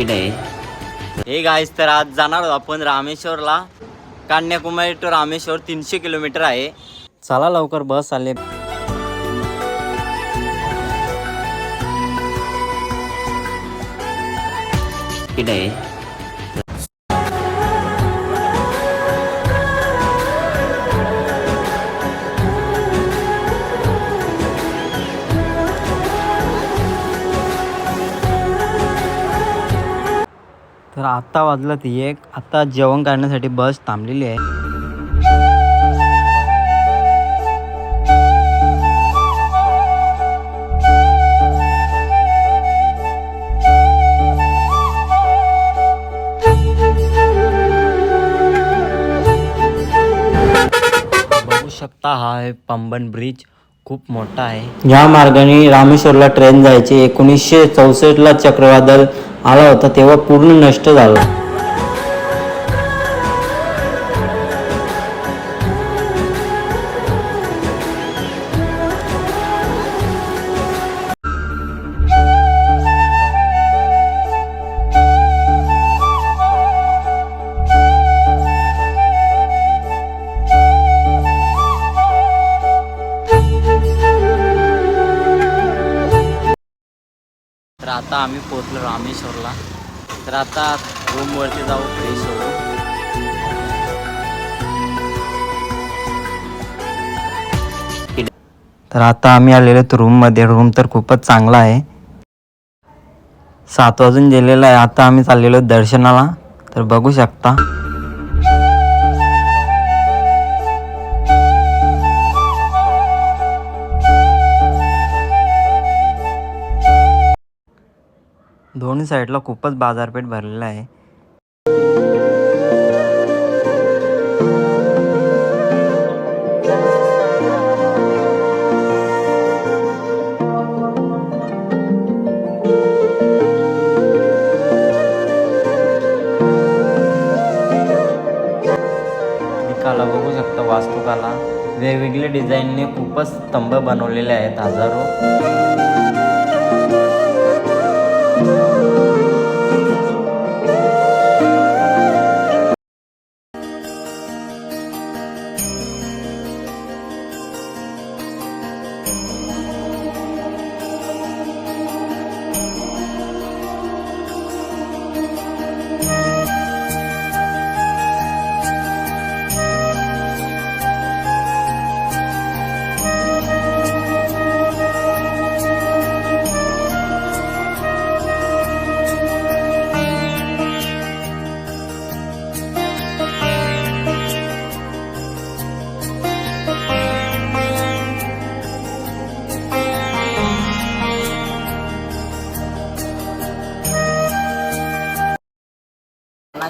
की नाही. Hey guys, तर आज जाणार आहोत आपण रामेश्वरला. कन्याकुमारी टू रामेश्वर 300 किलोमीटर आहे. चला लवकर, बस आले की नाही. तर आत्ता वाजलं ती एक. आत्ता जेवण करण्यासाठी बस थांबलेली आहे. बघू शकता, हा आहे पंबन ब्रिज. खूप मोठा आहे. या मार्गाने रामेश्वरला ट्रेन जायची. 1964ला चक्रवादळ आला होता तेव्हा पूर्ण नष्ट झाला. तर आता आम्ही पोहोचलो रामेश्वरला. तर आता रूमवरती जाऊ, फ्रेश होऊ. तर आता आम्ही आलेलो रूममध्ये. रूम तर खूपच चांगला आहे. 7 वाजून गेलेला आहे. आता आम्ही चाललेलो दर्शनाला. तर बघू शकता. दोन्ही साईडला खूपच बाजारपेठ भरलेला आहे. कला बघू शकता, वास्तुकला वेगवेगळे डिझाईनने खूपच स्तंभ बनवलेले आहेत, हजारो.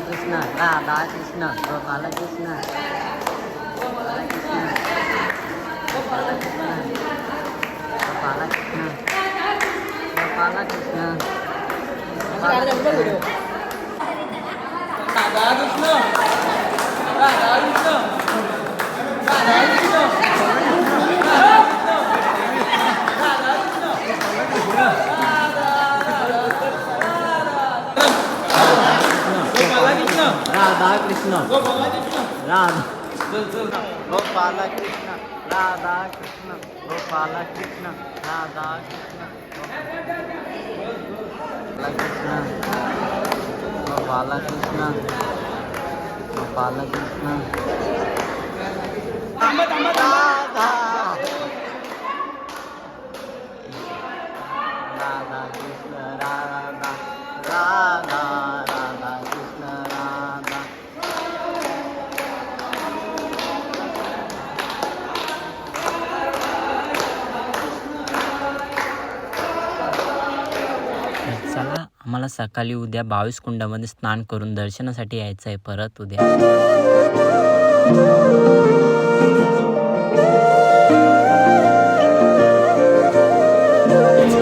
कृष्ण राधा कृष्ण गोपाल कृष्ण गोपाल कृष्ण गोपाल कृष्ण गोपाल कृष्ण गोपाल कृष्ण राधा कृष्ण राधा कृष्ण राधा कृष्ण राधा कृष्ण राधा गोपाल कृष्ण राधा कृष्ण गोपाल कृष्ण राधा कृष्ण गोपाल कृष्ण गोपाल कृष्ण राधा राधा कृष्ण राधा राधा राधा कृष्ण राधा. चला, आम्हाला सकाळी उद्या 22 कुंडामध्ये स्नान करून दर्शनासाठी यायचं आहे परत उद्या.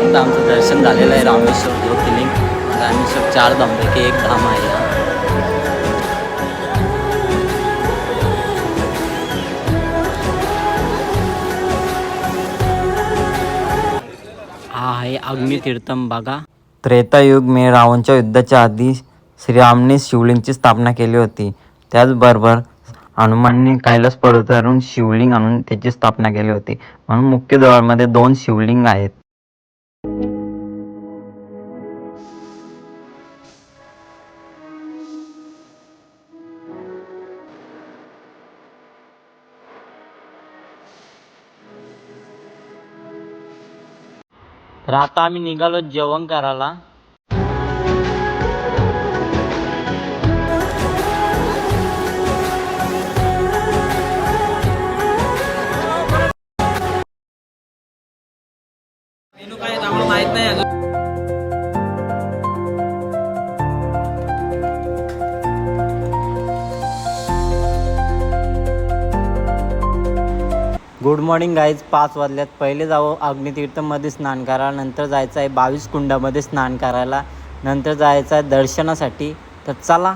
आता आमचं दर्शन झालेलं आहे रामेश्वर ज्योतिर्लिंग. रामेश्वर 4 धामपैकी एक धाम आहे. हा आहे अग्नितीर्थम बघा. त्रेतायुग में रावणच्या युद्धाच्या आधी श्रीरामने शिवलिंगची स्थापना केली होती. त्याचबरोबर हनुमानने कैलास पर्वतावरून शिवलिंग आणून त्याची स्थापना केली होती. म्हणून मुख्य द्वारामध्ये 2 शिवलिंग आहेत. तर आता आम्ही निघालो जेवण करायला. मेनू काय आहे आम्हाला माहित नाही अजून. Good morning guys. 5 वाजल्यात. पहिले जावं अग्नितीर्थमध्ये स्नान करायला, नंतर जायचं आहे 22 कुंडामध्ये स्नान करायला, नंतर जायचं आहे दर्शनासाठी. तर चला.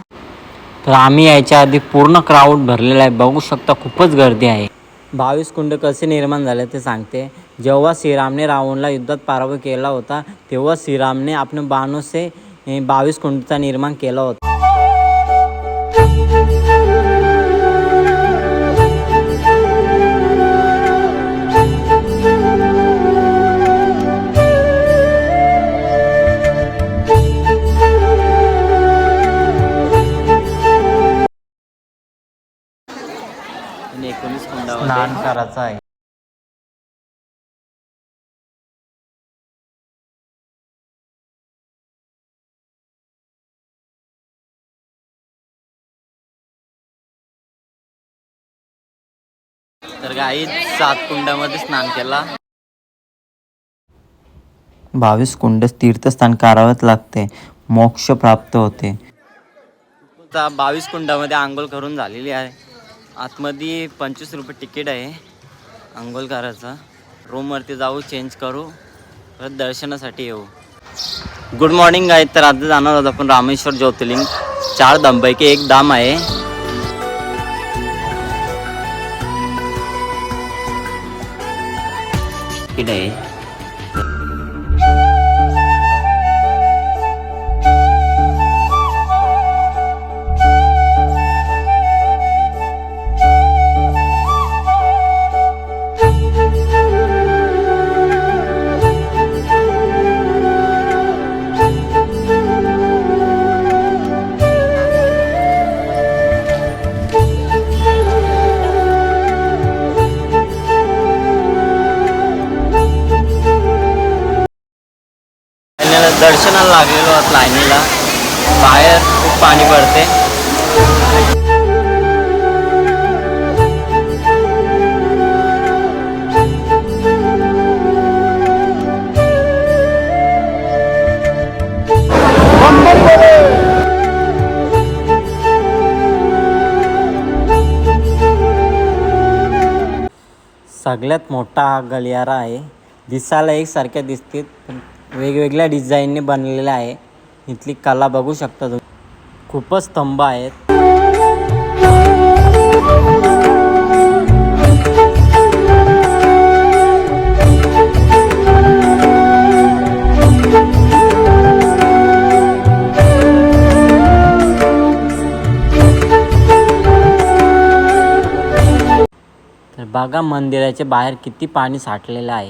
तर आम्ही यायच्या आधी पूर्ण क्राऊड भरलेला आहे, बघू शकता खूपच गर्दी आहे. 22 कुंड कसे निर्माण झाले ते सांगते. जेव्हा श्रीरामने रावणला युद्धात पराभव केला होता तेव्हा श्रीरामने आपल्या बाणों से 22 कुंडचा निर्माण केला होता. आणि 19 कुंडामध्ये स्नान करायचं आहे. तर गाईज 7 कुंडामध्ये स्नान केला. 22 कुंड तीर्थस्थान करावंच लागते, मोक्ष प्राप्त होते. 22 कुंडामध्ये आंघोळ करून झालेली आहे. आतमध्ये 25 रुपये तिकीट आहे आंघोळ करायचं. रूमवरती जाऊ, चेंज करू, परत दर्शनासाठी येऊ. गुड मॉर्निंग आहे. तर आता जाणार आहोत आपण रामेश्वर ज्योतिर्लिंग. 4 धामपैकी एक धाम आहे. तिकीट आहे. दर्शनाला लागलेलो आहोत लाईनीला. बाहेर खूप पाणी पडते. सगळ्यात मोठा हा गलियारा आहे. दिसायला एकसारख्या दिसते पण वेगवेगळ्या डिझाईनने बनलेला आहे. इथली कला बघू शकता तुम्ही. खूपच स्तंभ आहेत. तर बघा मंदिराच्या बाहेर किती पाणी साठलेलं आहे.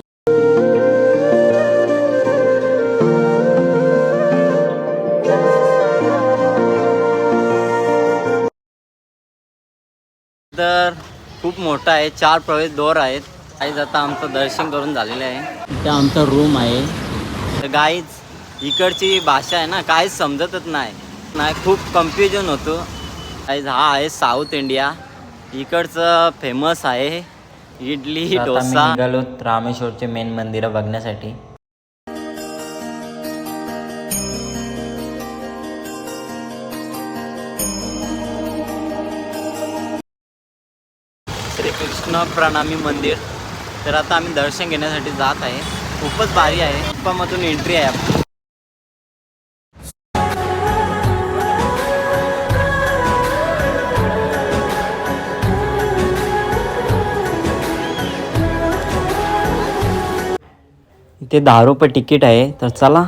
तर खूप मोठा आहे. 4 प्रवेशद्वार आहेत. गाईज आता आमचं दर्शन करून झालेलं आहे. इथे आमचा रूम आहे. तर गाईज इकडची भाषा आहे ना, काहीच समजतच नाही. खूप कन्फ्युजन होतो. गाईज हा आहे साऊथ इंडिया. इकडचं फेमस आहे इडली डोसा. निघालो रामेश्वरचे मेन मंदिर बघण्यासाठी. श्रीकृष्ण प्रणामी मंदिर. तर आता आम्ही दर्शन घेण्यासाठी जात आहे. खूपच भारी आहे. गुफामधून एंट्री आहे आपली. इथे 10 रुपये तिकीट आहे. तर चला.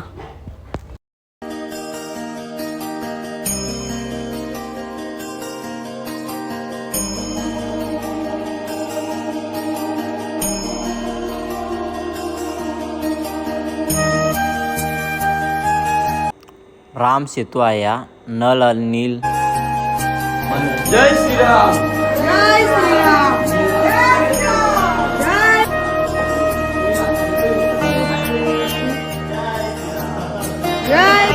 राम सेतू आहे हा नल आणि नील. जय श्रीराम. जय श्रीराम. जय श्रीराम. जय जय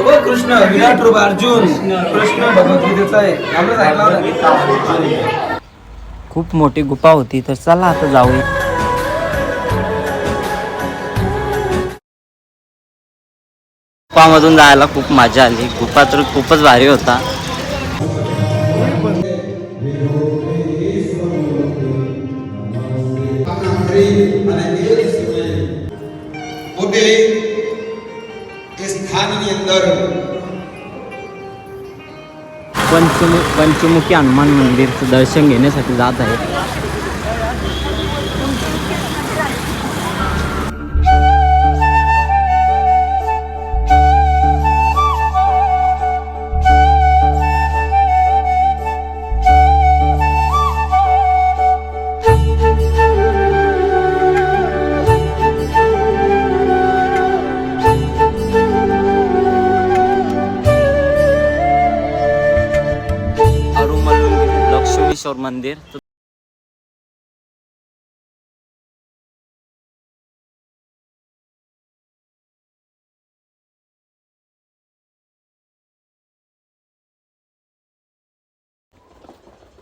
बघ कृष्ण विराट रूप अर्जुन कृष्ण भगवद्गीतेचा आहे आपलं ऐकलं ना. खूप मोठी गुफा होती तर चला आता जाऊया. गुफामधून जायला खूप मजा आली. गुफा तर खूपच भारी होता. પોતે એ સ્થાનની અંદર पंचमुखी हनुमान मंदिरचं दर्शन घेण्यासाठी जात आहे. लक्ष्मीश्वर मंदिर.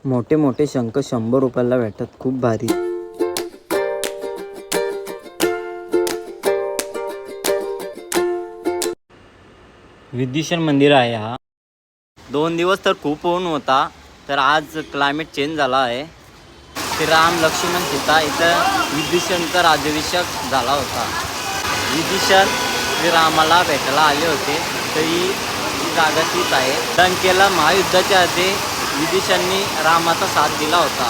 मोठे मोठे शंख 100 रुपयाला भेटतात. खूप भारी. विद्येश्वर मंदिर आहे हा. 2 दिवस तर खूप ऊन होता तर आज क्लायमेट चेंज झाला आहे. ते राम लक्ष्मण सीता इथं विभीषणचा राज्याभिषेक झाला होता. विभीषण श्रीरामाला भेटायला आले होते तर ही जागा तीच आहे. लंकेला महायुद्धाच्या आधी विभीषणनी रामाचा साथ दिला होता.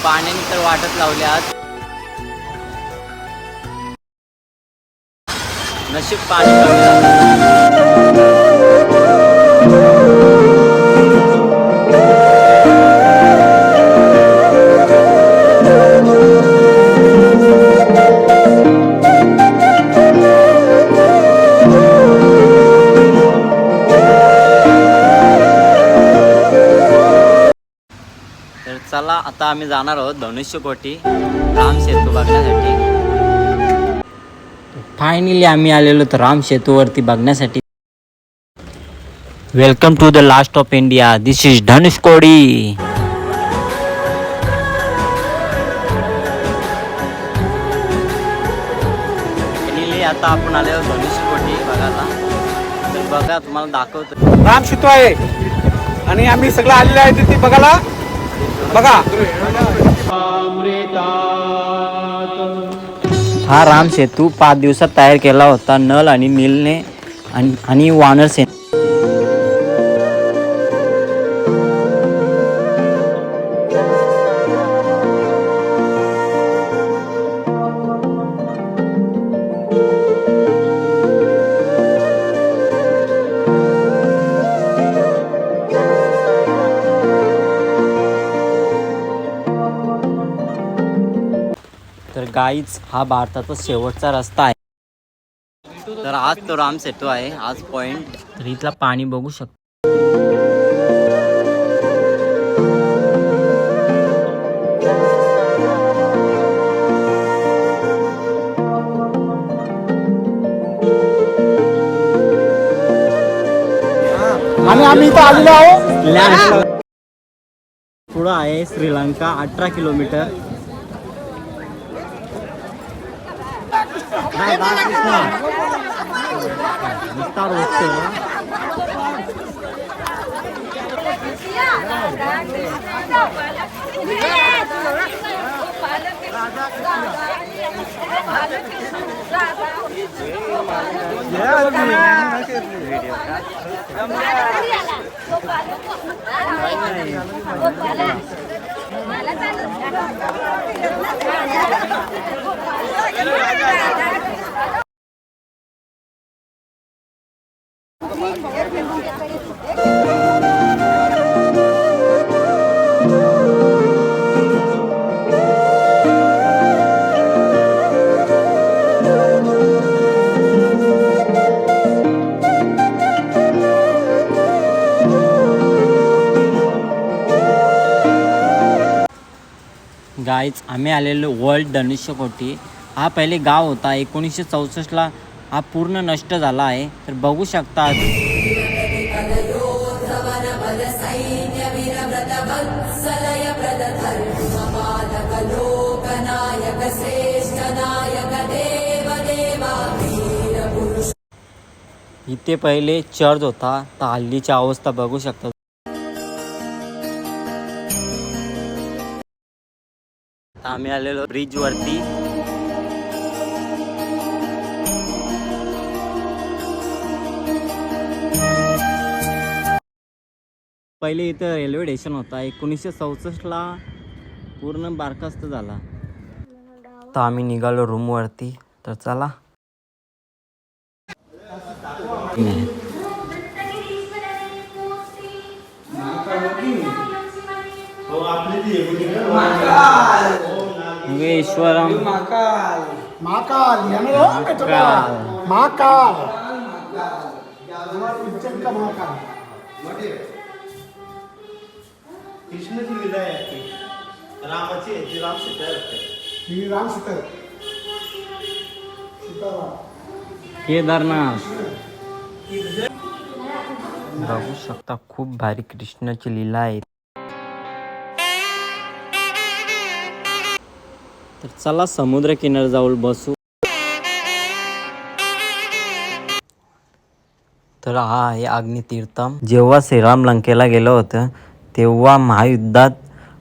पाण्याने तर वाटत लावले. आज नशीब पाणी कमी झालं. तर चला आता आम्ही जाणार आहोत धनुष्यकोटी राम सेतू बघण्यासाठी. फायनली आम्ही आलेलो तर राम सेतूवरती बघण्यासाठी. Welcome to the last of India. This is Dhanushkodi. Finally आता आपण आलेलो धनुष्यकोटी बघायला. तर बघा तुम्हाला दाखवतो. राम सेतू आहे आणि आम्ही सगळं आलेलं आहे तिथे बघायला. बघा हा राम सेतू 5 दिवसात तयार केला होता नल आणि नीलने आणि वानर सेन. तर गाईच हा भारताचा शेवटचा रस्ता आहे. तर आज तो राम सेतू आहे. आज पॉइंट. तर इथला पाणी बघू शकतो. आम्ही इथं आलेलो आहोत. पुढं आहे श्रीलंका 18 किलोमीटर. विस्तार होतो. गाईज आम्ही आलेलो वर्ल्ड धनुष्यकोटी. हा पहिले गाव होता. 1964ला हा पूर्ण नष्ट झाला आहे. तर बघू शकता इथे पहिले चर्च होता. तर हल्लीची अवस्था बघू शकता. आम्ही आलेलो ब्रिज वरती. पहिले इथं रेल्वे स्टेशन होता. 1964ला पूर्ण बरखास्त झाला. तर आम्ही निघालो रूम वरती. तर चला ईश्वरम महाकाल महाकाल महाकाल महाकाल पिक्चर का महाकाल कृष्णाची लीला आहे ती. रामाची आहे ती. राम सीता आहे. ही राम सीता सीताराम. केदारनाथ बघू शकता. खूप भारी कृष्णाची लीला आहे. तर चला समुद्र किनारी जाऊन बसू. तर हा आहे अग्नितीर्थम. जेव्हा श्रीराम लंकेला गेलं होतं तेव्हा महायुद्धात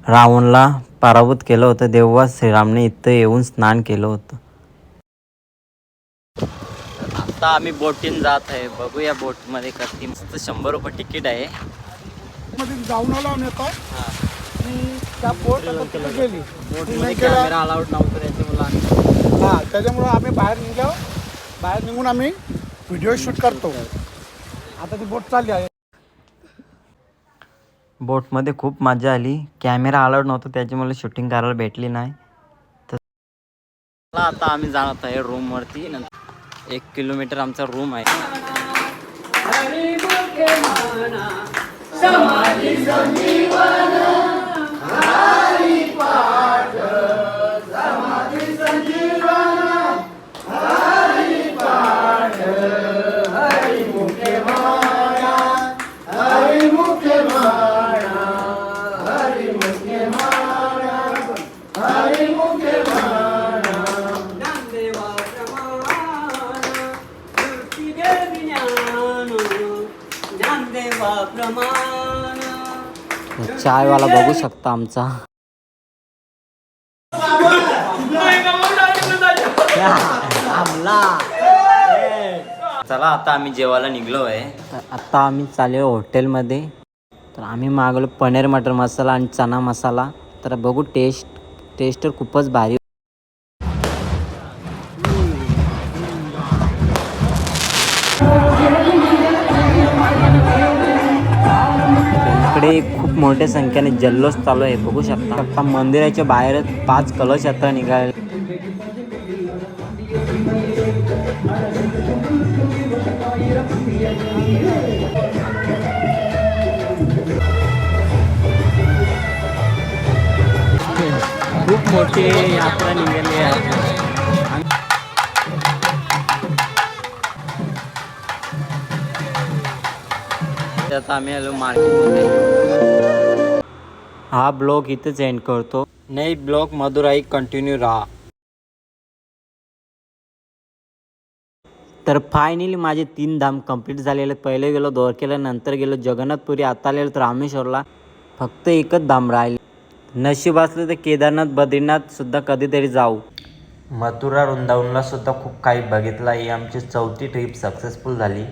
रावणला पराभूत केलं होतं. तेव्हा श्रीरामने इथं येऊन स्नान केलं होतं. आता आम्ही बोटीन जात आहे. बघूया बोटमध्ये किती मस्त. 100 रुपये तिकीट आहे. मध्ये जाऊन आलो आम्ही आता. आणि त्या बोट गेली बोटमध्ये कॅमेरा अलाउड नव्हतं त्याच्यामुळे आम्ही हा त्याच्यामुळं आम्ही बाहेर निघलो. बाहेर निघून आम्ही व्हिडिओ शूट करतो. आता ती बोट चालली आहे. बोटमध्ये खूप मजा आली. कॅमेरा अलाउड नव्हतं त्याच्यामुळे शूटिंग करायला भेटली नाही. तर आता आम्ही जात आहे रूमवरती. 1 किलोमीटर आमचा रूम आहे. चायवाला बघू शकता आमचा. चला आता आम्ही जेवायला निघलो आहे. तर आता आम्ही चाललो हॉटेलमध्ये. तर आम्ही मागवलो पनीर मटर मसाला आणि चना मसाला. तर बघू टेस्ट तर खूपच भारी. इकडे खूप मोठ्या संख्येने जल्लोष चालू आहे. बघू शकता. आता मंदिराच्या बाहेरच 5 कलश यात्रा निघाले. खूप मोठी यात्रा निघाली आहे. आता आम्ही आलो मार्केटमध्ये. हा ब्लॉग इथेच एंड करतो. नई ब्लॉग मधुराई कंटिन्यू रहा. तर फायनली माझे 3 धाम कंप्लीट झालेले. पहिले गेलो द्वारकेला, नंतर गेलो जगन्नाथपुरी, आता आलेलो तर रामेश्वरला. फक्त एकच धाम राहिले. नशीब असलं तर केदारनाथ बद्रीनाथ सुद्धा कधीतरी जाऊ. मथुरा वृंदावनला सुद्धा खूप काही बघितलं. ही आमची 4थी ट्रिप सक्सेसफुल झाली.